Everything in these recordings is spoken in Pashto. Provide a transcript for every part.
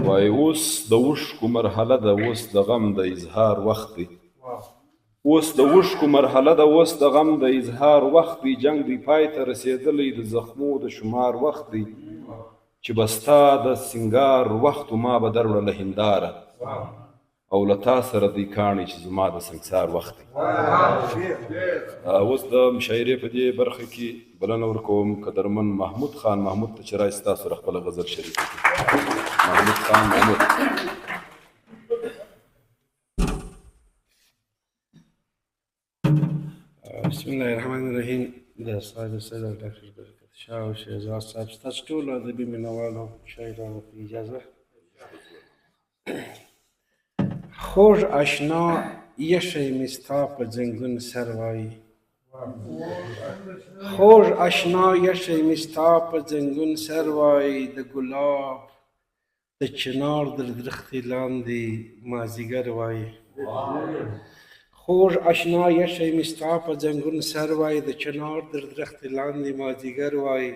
وای اوس د اوښکو مرحله ده، اوس د غم د اظهار وخت دی. اوس د اوښکو مرحله ده، اوس د غم د اظهار وخت دی. جنگ دی پای ته رسېدلی، د زخمو د شمار وخت دی. چې به ستا د سینګار وخت و ما به دروړله هنداره، او له تا سره دی کاڼي چې زما د سنګسار وخت دی. اوس د مشاعرې په دې برخه کې بلنه ورکوم قدرمن محمود خان. محمود ته چې راشي تاسو سره خپله غزل شریک کړي. محمود خان محمود. بسم الله الرحمن الرحیم. د صاحب سید ډاکټر برکت شاه او شهزاد صاحب ستاسو ټولو ادبي مینوالو شاعرانو په اجازه. خوږ اشنا یشی مې ستا په ځنګون سر وایي، خوږ اشنا یشی مې ستا په ځنګون سر وایي. د ګلاب د چنار در درختې لاندې مازدیګر وایي. خوږ اشنا یشی مې ستا په ځنګون سر وایي، د چنار در درختې لاندې مازدیګر وایي.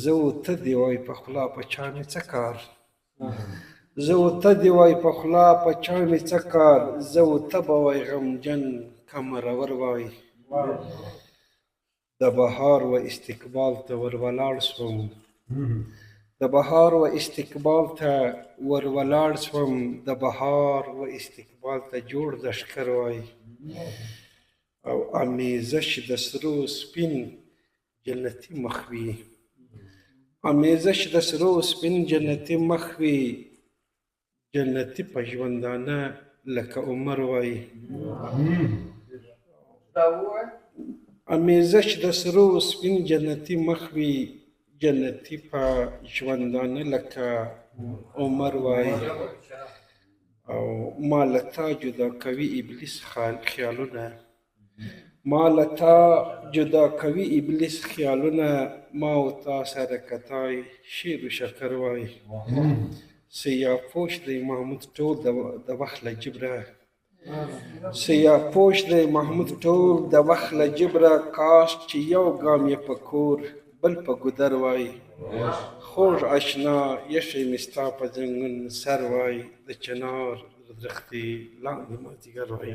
زه و ته دې وایي په خوله په چا مې څه کار، زه و ته دې وایي په خوله په چا مې څه کار. زه و ته به وایي غمجن که مرور وایي. د بهار و استقبال ته ور ولاړ شوم، د بهار و استقبال ته ور ولاړ شوم. د بهار و استقبال ته جوړ لښکر وایي. او امیزش د سرو سپین جنتي مخ وي، امیزش د سرو سپین جنتي مخ وي. جنتي په ژوندانه لکه عمر وایي. امیزش د سرو سپین جنتي مخ وي، جنتي په ژوندانه لکه عمر وایي. او ما له تا جدا کوي ابلیس خیالونه، ما له تا جدا کوي ابلیس خیالونه. ما و تا سره کتای شیر و شکر وایي. سیاهپوش دی محمود ټول د وخت له جبره، سیاهپوش دی محمود ټول د وخت له جبره. کاش چې یو ګام یې په کور بل په ګودر وایي. خوږ اشنا یشی مې ستا په ځنګون سر وایي، د چنار درختې لاندې مازدیګر وایي.